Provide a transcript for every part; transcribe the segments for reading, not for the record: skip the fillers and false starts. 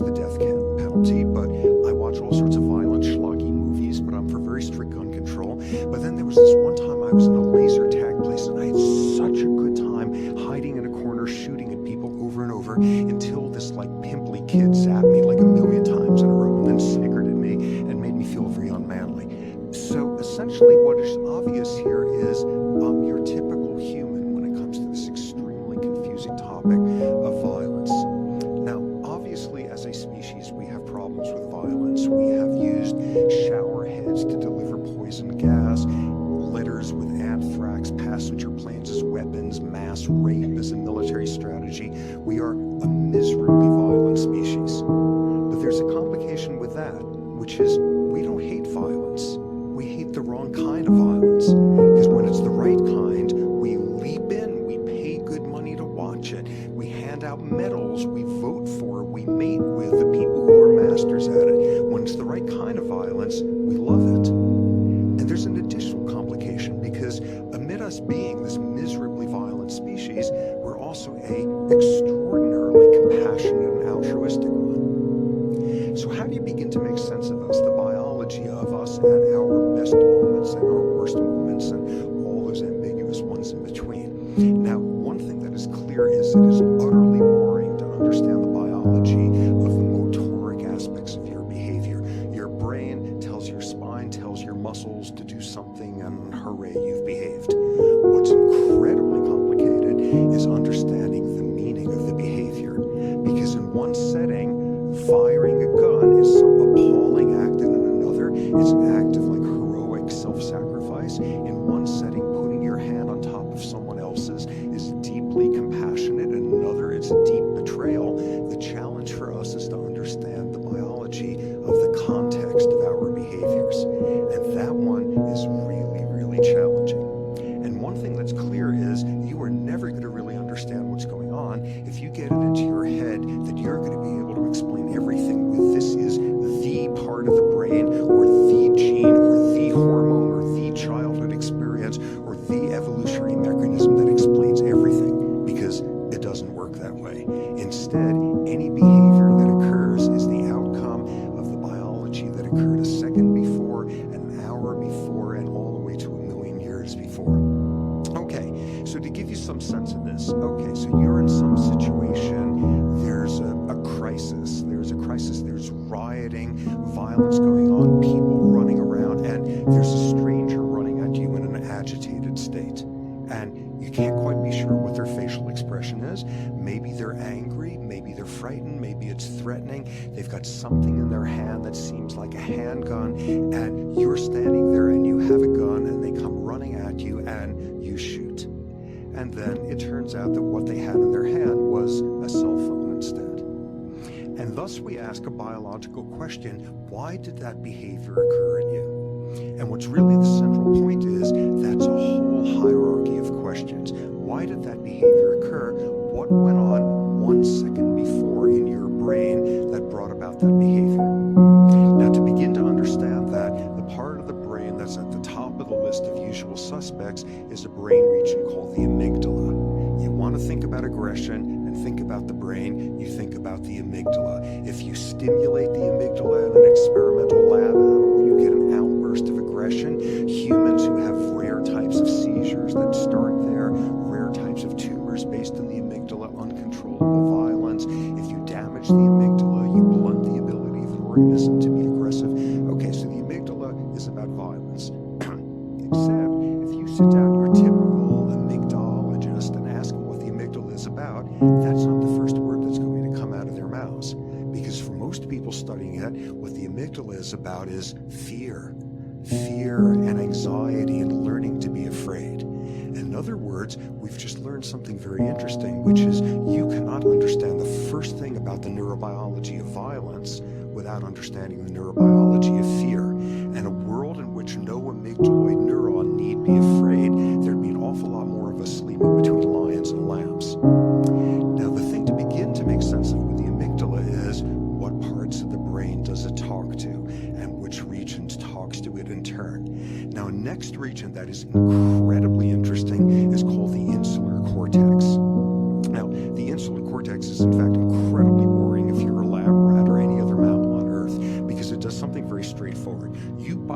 the death penalty, but I watch all sorts of violent, schlocky movies, but I'm for very strict gun control. But then there was this one time I was in a laser tag place, and I had such a good time hiding in a corner, shooting at people over and over, until this pimply kid zapped me like a million times in a row and then snickered at me and made me feel very unmanly. So essentially what is obvious here is I'm your typical human when it comes to this extremely confusing topic of violence. Now, obviously, as a species, we have problems with violence. We have used shower heads to deliver poison gas, litters with anthrax, passenger planes as weapons, mass rape as a military strategy. We are a miserably violent species. But there's a complication with that, which is we don't hate violence. We hate the wrong kind of violence. Because when it's the right kind, we leap in, we pay good money to watch it, we hand out medals, we vote for it, we mate with the people who are masters at it. When it's the right kind of violence, we love it. And there's an additional complication, because amid us being this miserably violent species, we're also an extraordinarily compassionate and altruistic one. So how do you begin to make sense of us, the biology of us at our best moments and our worst moments and all those ambiguous ones in between? Now, one thing that is clear is it is utterly boring to understand the biology of the motoric aspects of your behavior. Your brain tells your spine, tells your muscles to do something, and hooray, you've behaved. What's incredibly complicated is understanding the meaning of the behavior. Because in one setting, firing a gun is some appalling act, and in another, it's an act of heroic self-sacrifice. In one setting, putting your hand on top of someone else's is deeply compassionate, and another, it's a deep betrayal. The challenge for us is to understand the biology of the context of our behaviors, and that one is really, really challenging. And one thing that's clear is you are never going to really understand what's going on if you get it into your head that you're going to be able to explain everything with this is the part of the brain, or the gene, or the hormone, or the childhood experience, or the evolutionary mechanism that explains everything, because it doesn't work that way. Instead, any behavior that occurs is the outcome of the biology that occurred a second before, an hour before, and all the way to a million years before. Okay, so to give you some sense of this, okay, so you're in some situation, there's a crisis, there's rioting, violence going on, people running around, and there's a stranger running at you in an agitated state. And you can't quite be sure what their facial expression is. Maybe they're angry, maybe they're frightened, maybe it's threatening. They've got something in their hand that seems like a handgun, and you're standing there and you have a gun, and they come running at you and you shoot. And then it turns out that what they had in their hand was a cell phone instead. And thus we ask a biological question: why did that behavior occur in you? And what's really the central point is that's a whole hierarchy of questions. Why did that behavior occur? What went on 1 second before in your brain that brought about that behavior? Now, to begin to understand that, the part of the brain that's at the top of the list of usual suspects is a brain region called the amygdala. You want to think about aggression and think about the brain, you think about the amygdala. If you stimulate the amygdala in an experimental lab animal, you get an outburst of aggression. Humans who have rare types of seizures that start there, rare types of tumors based on the amygdala, uncontrollable violence. If you damage the amygdala, you blunt the ability of an organism to be aggressive. Okay, so the amygdala is about violence. Except, if you sit down your typical amygdalologist and ask them what the amygdala is about, that's not the first word that's going to come out of their mouths. Because for most people studying it, what the amygdala is about is fear. Fear and anxiety and learning to be afraid. In other words, we've just learned something very interesting, which is you cannot understand the first thing about the neurobiology of violence without understanding the neurobiology of fear. And a world in which no amygdaloid neuron need be afraid, there'd be an awful lot more of us sleeping between lions and lambs. Now, the thing to begin to make sense of with the amygdala is what parts of the brain does it talk to, and which regions talks to it in turn. Now, a next region that is incredibly interesting is called the insular cortex. Now, the insular cortex is in fact incredibly boring if you're a lab rat or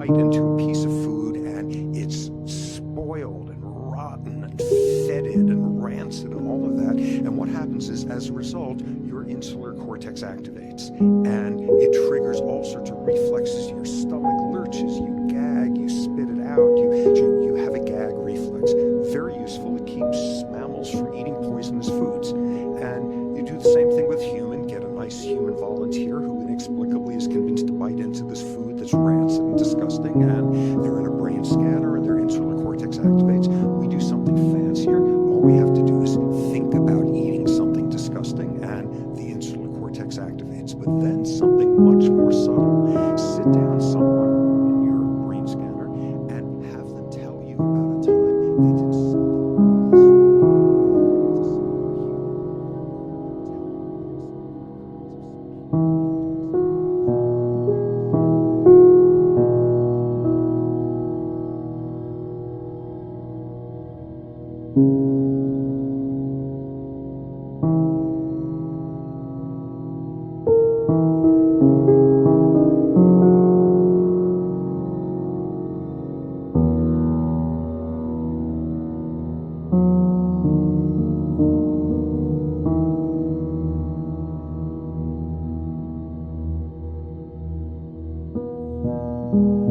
bite into a piece of food and it's spoiled and rotten and fetid and rancid and all of that. And what happens is, as a result, your insular cortex activates and it triggers all sorts of reflexes. Your stomach lurches, you gag, you spit it out, you have a gag reflex. Very useful. It keeps mammals from eating poisonous foods. And you do the same thing with human. Get a nice human volunteer who inexplicably is convinced to bite into this food that's rancid and disgusting, and they're in a brain scanner and their insular cortex activates. We do something fancier. All we have to do is think about eating something disgusting and the insular cortex activates. But then something much more subtle. Sit down someone in your brain scanner and have them tell you about a time they did something you.